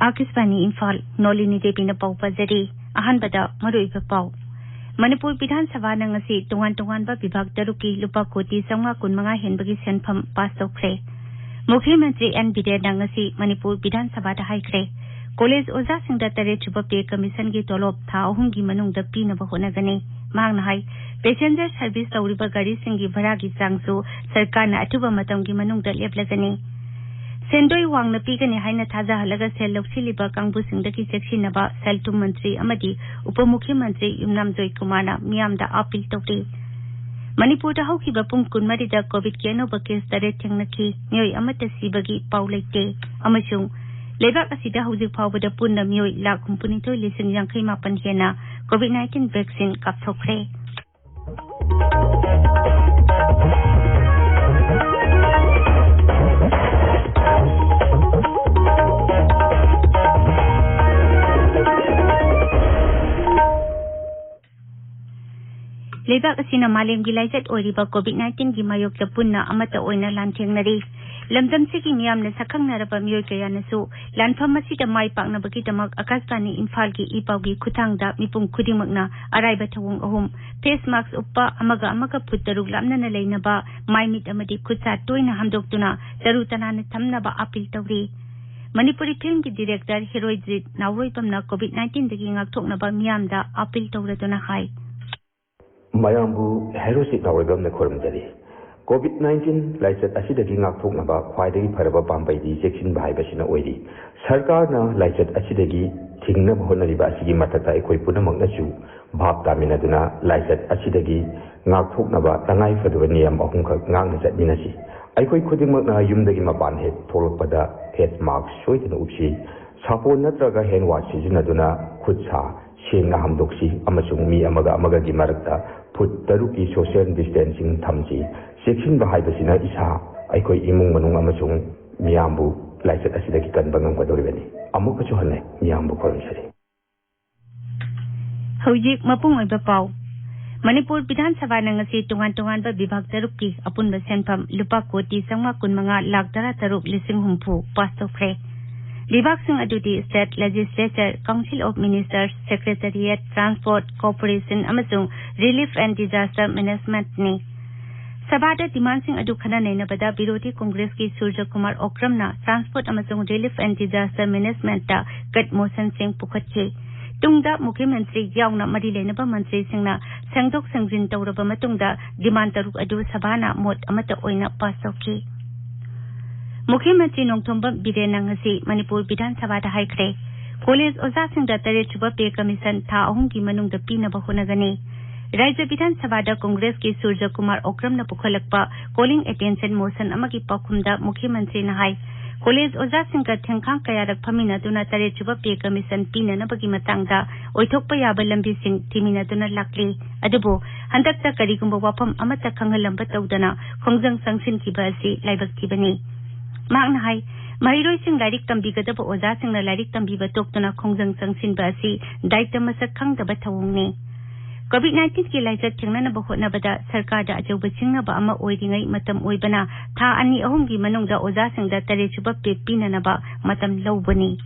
Akiswani Imphal Nolini Devi na pau pazari ahanbada maruiba pau Manipur Bidhan Sabha ngasi tungan ba bibhag taruki lupa koti sanga kunmanga henbagi senpham pass tokre Mukhyamantri N Bided ngasi Manipur Bidhan Sabha da haikre College Oza Singda Tare Chuba Pay Commission gi tolop tha ahum gi manung da pi na ba honagani mangna hai passenger service tawriba gari singi bhara gi changsu sarkar na atuba matam gi manung da leplagani Sendoi wang na pigani haina thaja halaga sel loksiliba kangbu singdaki seksinaba seltum mantri amadi upamukhyamantri Yumnam Joy Kumana miyamda appeal tawri Manipur da haukiba pung kunmari da covid keno ba case tare thengnaki myoi amata sibagi paulaite amasung lebak asida hauzik phawbada punna myoi lakh 68 hena covid-19 vaccine kapthokre Lebak asina malim gilaizat oriba COVID-19 gi mayok la punna amata oina lantheng-nari lamdam sigi miyam na sakhang naraba miyoi kaya nasu lanpham masida mai pakna bagi damak Akaswani Imphal gi ipaw gi khutang da mipung khudimakna araiba thawung ahum face mask uppa amaga puttaruk lamna na leinaba mai mit amadi khutsa toina hamdoktuna tarutana na thamnaba appeal tawri Manipuri film gi director Heroijit Nawroipamna COVID-19 dagi ngakthoknaba miyamda appeal tawraduna hai Mayambu Herosit Nawagam na Kormjari. COVID-19 Laiset Asidagi Ngaktok Naba, Quiding Paraba Bambai, Section by Basina Oidi. Sarkar na Laiset Asidagi, Tingna Honari Basigi Matata, Equipuna Magnachu, Bab Taminaduna, Laiset Asidagi, Ngaktok Naba, Tangai Faduniam of Ngang Dinasi. I quite couldn't Yumdagi Maban head, Tolopada, head marks, Shoit and Upsi, Sapo Natraga Hen Watch, Junaduna, Kutsa, Shen Hamdoksi, Amasung Mi Amaga Amagagi Marakta. Put taruki social distancing thamji section bahai basina isa aikoi imung manung amasung miyambu laisat asidagi kan bangang padoribani amuka chuhanne miyambu kormisari Hojik mapung oiba pau Manipur Bidhan Sabha ngasi tungan ba bibhag taruki apun ba senpham lupa koti sangma kunmanga lakh dara taruk lising humpu pastokre Libak sing adudi State Legislature, Council of Ministers, Secretariat, Transport, Corporation, amasung Relief and Disaster Management ni. Sabada demand sing adu khana nei na bada Biroti Congress ki Surja Kumar Okram na Transport amasung Relief and Disaster Management ta gat motion sing pukhatche. Tungda Mukhyamantri yauna mari lena ba mantri sing na sangdok sangjin tawraba matungda demand taruk adu sabana mot amata oina pasokki. Mukhyamantri Nongthomba Birena ngasi Manipur Bidhan Sabha da haikre College Oza Singda Tare Chuba Pay Commission tha ahum gi manung da pina ba honagani Rajya Bidhan Sabha da Congress ki Surja Kumar Okram na pukhalakpa calling attention motion amagi pakhumda Mukhyamantri na hai College Oza Singka thengkhang kayarak phamina duna Tare Chuba Pay Commission pina na bagi matangda oithokpa yaba lambi sing timina duna lakli adubo handakta karigumba wafam amata khanghalamba tawdana khongjang sangsin ki basi laibak tibani Magna hai Mahiroi sing lairik tambigadaba oza sing na lairik tambiba toktuna khongjang sangsin ba asi daita masak khangdaba thawung ni COVID-19 ki laizat thengna ba hotna bada sarkar da ajauba singna ba ama oiringai matam oibana tha ani ahum gi manungda oza sing da tare chuba pepina na ba matam lobani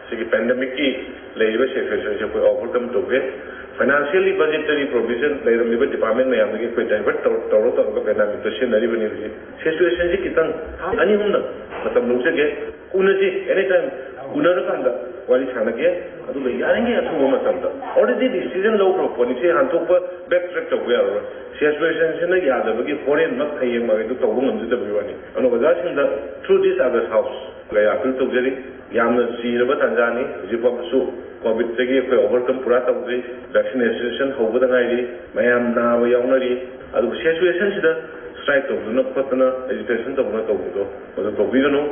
sigi pandemic ki leiba situation se koi overcome toge financially budgetary provision leiba department me amge koi divert tawro to ga pandemic to shin nari bani situation ji kitang ani humna matam lose ge unaji anytime unara kanda wali chanage adu le yarange atu matam da already decision low pro poni se han thokpa backtrack to ga situation se na ya da bagi foreign mak thayeng ma ge to bung ndu da biwani ano ga sing da through this other house ga ya appeal to jeri yamna siraba tanjani jipa su COVID segi koi overcome pura tawri vaccination hobada ngai mayam na yawnari adu situation sida strike to no patna education to no to oda to bigano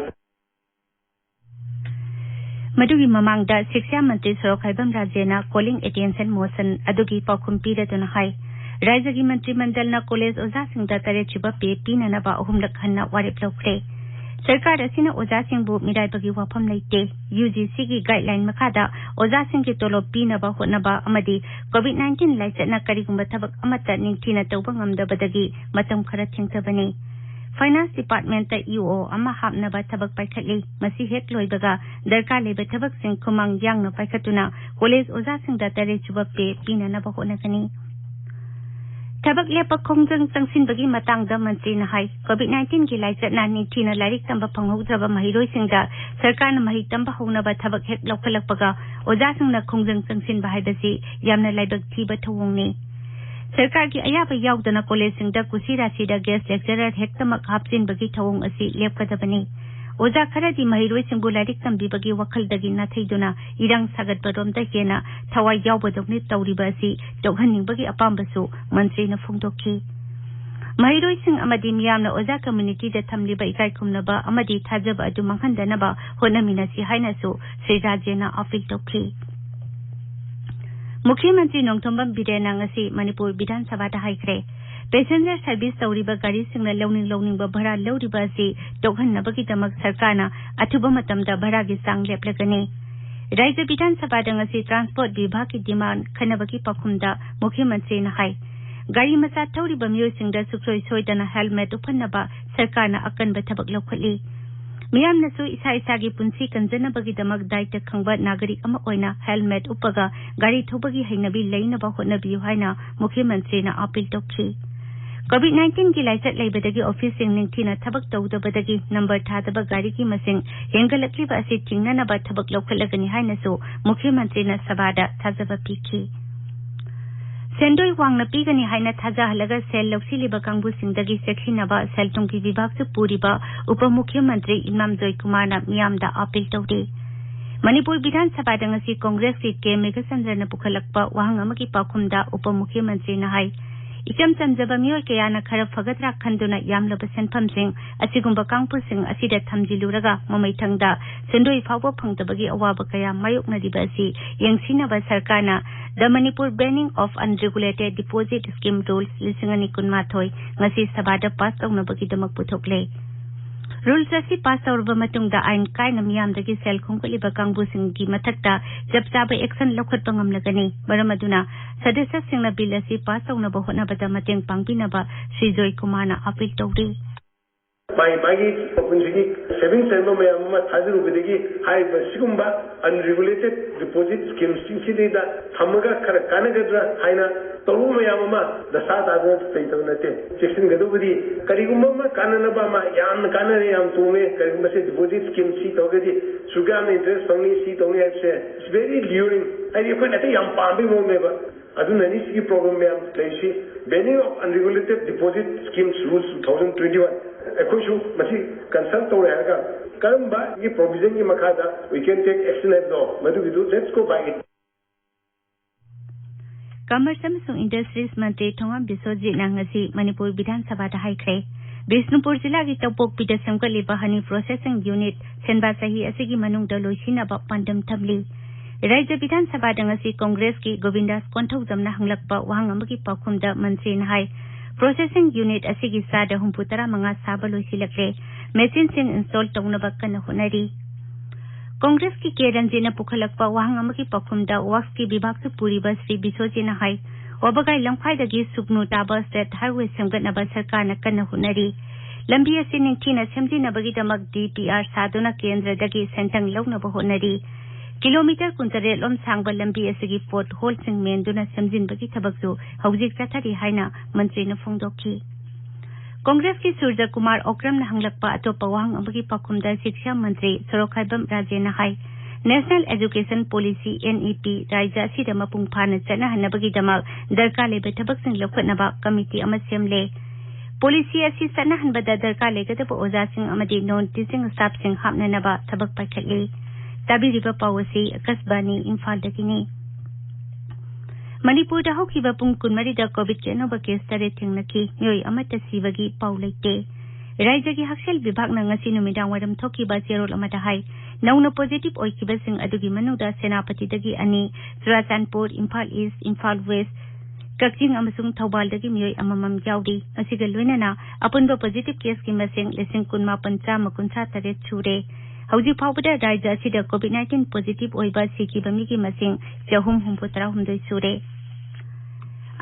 Madugi mamangda Shiksha Mantri Sorokhaibam Rajena calling attention motion adugi pakhum piratuna hai Rajya gi Mantri Mandal na College Oza Singda Tare Chuba Pe pina na ba ahumlak khanna warip lokre Sarkar asina Oza Singbu mirai bagi wafam leite UGC ki guideline makada Oza Sing ki tolop pina ba hotna ba amadi COVID-19 laisat na karigumba thabak amata ningthina tawba ngamda badagi matam khara thengtabani finance department EO अमा हापनबा थबक पाइखटली मसी हेक लोइबगा दरकार लेबे थबक Singh खुमांग यांगनो पाइखटुना college ओजा सिंह दा तरे चुबा पे पीननबा होनकनी थबक लेप खोंजंग तंगसिनबगी मतंगदा मंत्री न हाई कोविड-19 की लाइचत नानी थीना लारिक तंबा फंगहौद्रबा महिरोइ सिंगदा सरकार न महि तंबा होनबा थबक हेक लौखलकपगा ओजा सिंगना खोंजंग तंगसिनबा हाइबसी यामना लाइबक थीबा थवोंगनी सरकार की अयाबा यावदना कॉलेज सिंगदा कुसी राशिदा गेस्ट लेक्चरर हेक्तमक हापसिनबगी थवोंग असि लेपकदबनी ओजा खरदी महिरोइ सिंगबु लारिक तंबीबगी वखलदगी नाथैदुना इरंग सागतबरोमदा हेना थवाई यावबदौनि तौरिबा असि तौहन्निंबगी अपाम्बसु मंत्री न फोंदोखी महिरोइ सिंग अमदी मियामना ओजा कम्युनिटी दा थमलिबा इकाई खुमनबा अमदी थाजब अदु मंहनदनबा होनमिनासी हाइनासु श्री राजेना अपील तौखी मुख्यमंत्री नोंथोंबम बिरेना ngasi मणिपुर विधानसभा दा हाइख्रे पैसेंजर सर्विस तौरिबा गाड़ी सिंगना लौनिंग भाड़ा लौरिबा असि तौहन्नबगीदमक सरकारना अथुबा मतमदा भाड़ागी सांग लेपलगनी राज्य विधानसभा दा ngasi ट्रांसपोर्ट विभाग की डिमांड खनबगी पखुमदा मुख्यमंत्री न हाई गाड़ी मचा थौरिबा मियोइ सिंगदा सुक्सोइ सोइदना हेलमेट उपन्नबा सरकारना अकनबा थबक लौखटली मियामनसु इसा इसागी पुंसी कंजनबगीदमक दायित्व खंगबा नागरिक अमा ओइना हेलमेट उपगा गाड़ी थौबगी हैनबी लैनबा होनबियु हाइना मुख्यमंत्री न अपील तौखी कोविड-19 की लाइचत लेबदगी ऑफिस सिंग निंगथीना थबक तौदबदगी नंबर थादबा गाड़ी की मसिंग हेंगलक्लिबा असि थिंगननबा थबक लौखलगनी हाइनसु मुख्यमंत्री न सभादा थाजबा पीखी सेंडोई वांगना पीगनी हाइना थाजाहलगा सेल लौसिलिबा कांगबु सिंगदगी सेखलिनबा सेलतुंगी विभाग से पूरीबा उप मुख्यमंत्री इमाम जोय कुमार मियामदा अपील तौदे मणिपुर विधानसभा दा ngasi कांग्रेस की के मेघचंद्रन पुखलकपा वाहंग अमकी पाखुमदा उप मुख्यमंत्री न हाई इकम चमजबा मियोय कयाना खर फगतरा खंदुना यामलबा सेनफमसिंग असिगुंबा कांगपुसिंग असिदा थमजिलुरगा ममैथंगदा सेंडोई फावबा फंगदबगी अवाबा कया मायोकनदिबा असि यंगसिनबा सरकारना the Manipur banning of unregulated deposit scheme rules लिसिंगनी कुनमाथोय ngasi सभादा पास तौनबगीदमक पुथोकले रूल्स असि पास तौरबा मतुंगदा आइन कायना मियामदगी सेल खुंगलिबा कांगबुसिंगगी मथक्ता जब चाबा एक्शन लौखटपा ngamlagani मरमदुना सदस्य सिंगना बिल असि पास तौनबा होनबदा मतेंग पांगबिनबा श्री जोय कुमारना अपील तौरी मागी पुंजिगी सेविंग सेंबा मयाम थाजिरुबदगी हाइबा सिगुंबा अनरेगुलेटेड डिपोजिट स्कीम सिंसिदेदा थमगा खर कानगद्रा हाइना तौरु मयाम दशा दादना तैतनते सेक्शन गदुबदी करिगुंबा काननबा याम कानरे याम तोमे करिगुंबा से डिपोजिट स्कीम सी तौगदी सुगाम इंटरेस्ट फंगनी सी तौनी है इट्स वेरी ल्यूरिंग आई कोई नते याम पांबी मोमेबा अदुननी सी प्रॉब्लम में लेसी banning of unregulated deposit schemes rules 2021 अखोशु मसी कंसल्ट तौरे हरगा करंबा ये प्रोविजन की मखादा we can take action at law मधुगिदु let's go by it commerce अमसुंग इंडस्ट्रीज मंत्री थोंगाम बिसोजी नांगसी मणिपुर विधानसभा दा हाइख्रे बिष्णुपुर जिला की तौपोकपीदा सेमगलिबा हनी प्रोसेसिंग यूनिट सेनबा सही असिगी मनुंगदा लोइसिनाबा पंदम थमली राज्य विधानसभा दा ngasi कांग्रेस की गोविंदास कोंथौजमना हंगलकपा वाहंग अमगी पाखुमदा मंत्री न हाई प्रोसेसिंग यूनिट असिगी सादा हुंपुतरा मंगा साबा लोइसिलक्रे मशीन सिंग इंस्टॉल तौनबा कन्न होनरी कांग्रेस की के रंजीना पुखलकपा वाहंग अमगी पाखुमदा वर्क्स की विभाग से पूरी बस श्री बिसोजी न हाई वबगाई लंखाइदगी सुगनु ताबा स्टेट हाईवे सेमगनबा सरकारना कन्न होनरी लंबी असि निंगथीना सेमजिनबगीदमक डीपीआर सादुना केंद्रदगी सेंटंग लौनबा होनरी किलोमीटर कुंतरे लोम सांगबा लंबी असगी पोर्ट होल सिंग मेंदुना समजिनबगी थबकसु हौजिक चथरी हाइना मंत्री न फोंदोखी कांग्रेस की सूर्य कुमार ओक्रम न हंगलकपा अतोपा वाहंग अमगी पाखुमदा शिक्षा मंत्री सरोखाइबम राजेना हाई नेशनल एजुकेशन पॉलिसी एनईपी राज्य असिदा मपुंग फाना चनहनबगीदमक दरकार लेबे थबकसिंग लौखटनबा कमिटी अमा सेमले पॉलिसी असि चनहनबदा दरकार लेगदबा ओजासिंग अमदी नॉन टीचिंग स्टाफ सिंग हापननबा थबक पाइखटली ताबिरिबा पावसी कसबानी इम्फाल दगिनी मणिपुर दा होखिबा पुंग कुनमरी दा कोविड के अनोबा केस तरे थेंगनकी मियोय अमता सिबगी पाउ लेते राज्य की हक्सेल विभाग न ngasi नुमिदांग वरम थोखिबा जेरोल अमदा हाई नौना पॉजिटिव ओइखिबा सिंग अदुगी मनुदा सेनापति दगी अनि चुराचानपुर इम्फाल ईस्ट इम्फाल वेस्ट कक्चिंग अमसुंग थौबाल दगी मियोय अममम यावदी असिगा लोइनना अपुनबा पॉजिटिव केस की मसिंग लिसिंग कुनमा पंचा मकुंसा तरे छुरे हौजी फावबदा राज्य असिदा कोविड-19 पॉजिटिव ओइबा सिकिबा मिगी मसिंग 333 सुरे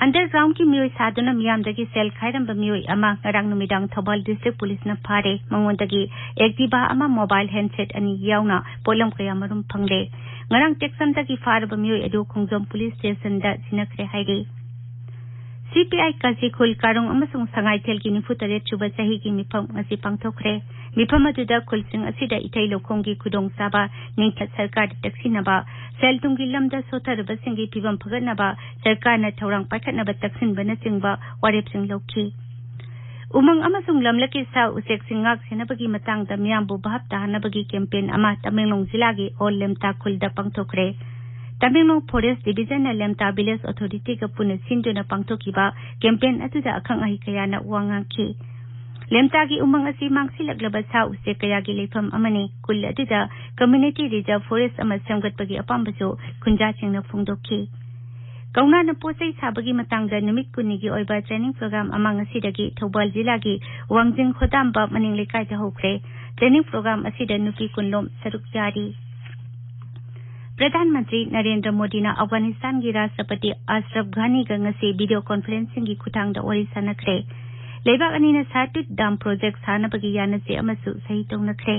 अंडरग्राउंड की मियोई सादुना मियामदगी सेल खाइरंबा मियोई अमा ngarang numidang Thobal District Police na phare mangondagi activa ama mobile handset ani yauna polam kaya marum phangde ngarang texam dagi farba miyoy adu khongjom police station da sinakre haige CPI Kazikul Karong amasung sangai tel ki nifutare chuba sahi ki mifam ngasi pangthokre mifam aduda kulsing asida itai lokonggi kudong saba ningthat sarkar taksinaba seltungi lamda sotarba singi pibam phaganaba sarkar na thorang pakhatnaba taksin bana singba warep sing lokhi umang amasung lamlaki sa usek singak senabagi matang da miyambu bahap tahanabagi campaign ama Tamenglong Zilagi all lemta kulda pangthokre Tamenglong Forest Division na Lemta Village Authority ka puna sindu na pangtokiba campaign atuda akang ahi kaya na uwangangki. Lemta gi umang asi mangsilaglaba sa use kaya gilipam amani kulla atuda community reserve forest ama samgat pagi apambaso kunjaching na fungdoki. Kauna na posay sabagi matangda numit kunigi oiba training program amang asidagi Thobal Zilagi Wangjing Khodamba maning likay ta hokre training program asida nupi kunlom saruk jari. प्रधानमंत्री नरेंद्र मोदी ना अफगानिस्तान की राष्ट्रपति अशरफ घनी का ngasi video conferencing की खुटांग दा worry सनखरे लेबाक अनि ना साटुट डैम प्रोजेक्ट सानबगी यानसे अमसु सही तोंगनखरे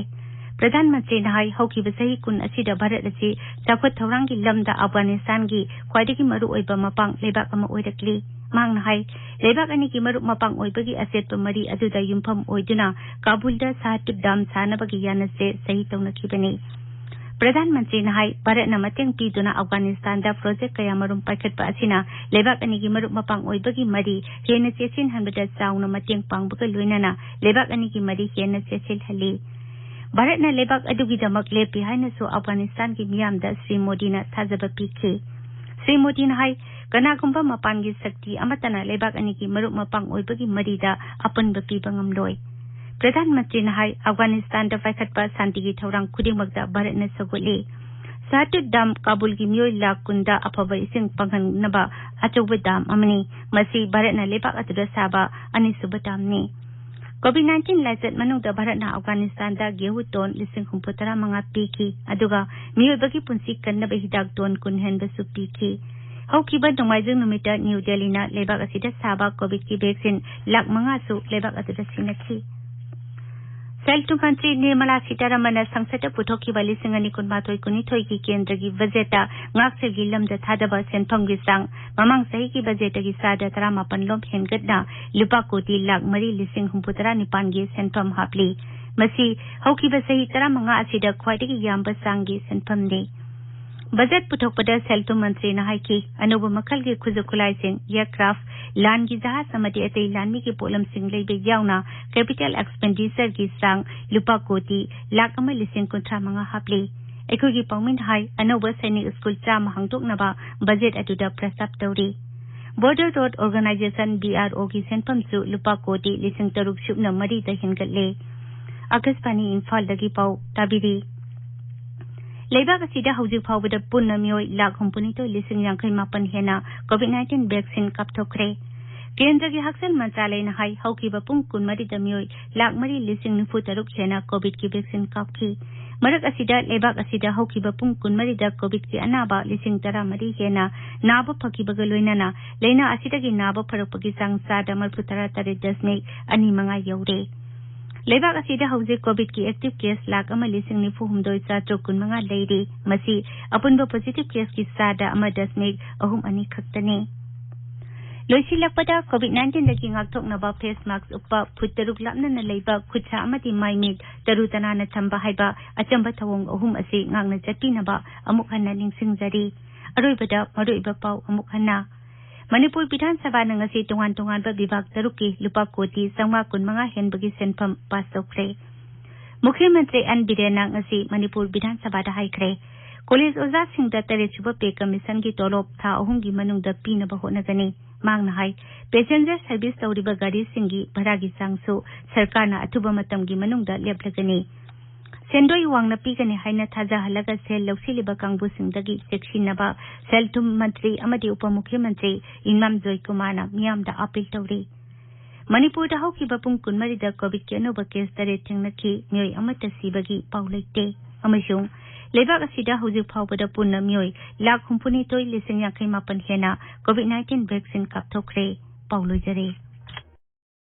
प्रधानमंत्री नाहाई हौकी बसही कुन असिदा भारत असि चाखोत थौरांग की लमदा अफगानिस्तान की ख्वाइदगी मरु ओइबा मपांग लेबाक अमा ओइरकली मांग नाहाई लेबाक अनि की मरु मपांग ओइबगी असेत मरी अदुदा युमफम ओइदुना काबुल दा साटुट डैम सानबगी यानसे सही तोंगनखिबनी प्रधानमंत्री नाहाई भारत न मतेंग पीदुना अफगानिस्तान दा प्रोजेक्ट कया मरुम पाइखटपा असिना लेबाक अनिगी मरुप मपांग ओइबगी मरी हेन चेसिन हनबदा चाउना मतेंग पांगबगा लोइनाना लेबाक अनिगी मरी हेन चेसिल हली भारत न लेबाक अदुगी दमक लेपि हाइनसो अफगानिस्तान की मियामदा श्री मोदी न थाजबा पीखे श्री मोदी नाहाई कनागुंबा मपांगी शक्ति अमतना लेबाक अनिगी मरुप मपांग ओइबगी मरीदा अपनबा पीबंगम लोय प्रधानमंत्री नाहाई अफगानिस्तान दा फाइखटपा शांति की थौरांग खुदिमगदा भारत न सगोले साटुट डैम काबुल की मियोय लाख कुंदा अफबा इसिंग पंगनबा अचौबा डैम अमनी मसी भारत न लेबाक अतुदा साबा अनिसुबा डैमनी कोविड-19 लाइसेट मनुदा भारत न अफगानिस्तान दा गेहू टोन 135 पीकी अदुगा मियोयबगी पुंसी कन्नबा हिदाक टोन कुन हेनबसु पीकी हौकिबा नोंमाइजों नुमिता न्यू दिल्ली ना लेबाक असिदा साबा कोविड की वैक्सीन लाख 5 सु लेबाक अतुदा सिनखी सेल्टू मंत्री निर्मला सीतारमण संसद पुथोखिबा 2022 की केंद्र की budget ngakselgi lamda thadaba senpham gi sang mamang sahi ki budget gi sada 18 lom hengatna lupa koti lakh 3,69 gi senpham hapli masi haukiba sahi 15 asida khwaidagi yamba sangi senpham ne budget पुथोकपदा सेल्टू मंत्री नाहाइकी अनोबा मखल के खुजखुलाई Singh aircraft लान की जहाज समति अतई लानमी के pollen Singh लेबे यावना capital expenditure की सांग लुपा कोटी लाख 1,35 हापले एखोगी पाउमिन हाई अनोबा सैनिक स्कूल चाम हांगतोकनबा बजट अदुदा प्रस्ताव तौरी बॉर्डर रोड ऑर्गेनाइजेशन BRO की सेंफमसु लुपा कोटी 3,000 सुबना मरी द हिनगले आकाशवाणी इम्फाल दगी पाउ ताबिरी लेबाक असिदा हौजिक फावबदा पुन्ना मियोय लाख 19,58 हेना कोविड-19 वैक्सीन कापथोखरे केंद्र की हक्सल मंत्रालय नाहाई हौकिबा पुंग कुनमरी द मियोय लाख 3,93 हेना कोविड की वैक्सीन कापखी मरक असिदा लेबाक असिदा हौकिबा पुंग कुनमरी द कोविड की अनाबा 13 हेना नाबा फकीबगा लोइनाना लेना असिदा की नाबा फरकपगी सांग सादा 33.25 यौरे लेबाक असिदा हौजे कोविड की एक्टिव केस लाख 1,94,715 लेरी मसी अपुनबा पॉजिटिव केस की सादा 1.2 खक्तने लोइसिलकपदा कोविड-19 दगी ngakthoknaba फेस मास्क उपा फुट तरुक लापना लेबा खुचा अमति माइमिट तरुतना न थंबा हाइबा अचंबा थवंग अहुम असि ngakna चटिनबा अमुक हन्ना निंगसिंगजरी अरोइबदा मरोइबा पाउ अमुक हन्ना मणिपुर विधानसभा नंगसी तोंगान विभाग तरुकी लुपा कोटी 15 हेनबगी सेनफम पास तौखरे मुख्यमंत्री एन बिरेन नंगसी मणिपुर विधानसभा दा हाइखरे कॉलेज ओजा सिंह दा तरेचुबा पे कमीशन की तोलोब था अहुम की मनुंग दा पीनबा होनगनी मांगना हाई पैसेंजर सर्विस तौरिबा गाड़ी सिंगी भरागी सांगसु सरकार ना अथुबा मतम की मनुंग दा लेपलगनी सेंडोई वांगना पीगने हाइना थाजा हलगा सेल लौसिलिबा कांगबु सिंगदगी सेक्सिनबा सेल तुम मंत्री अमदी उप मुख्यमंत्री इमाम जोय कुमारना मियामदा अपील तौरी मणिपुर दा हौकिबा पुंग कुनमरी दा कोविड के अनोबा केस तरे थेंगनखी मियोय अमता सिबगी पाउ लेते अमसुंग लेबाक असिदा हुजिक फावबदा पुन्ना मियोय लाख 63,000 हेना कोविड-19 वैक्सीन कापथोखरे पाउलोजरे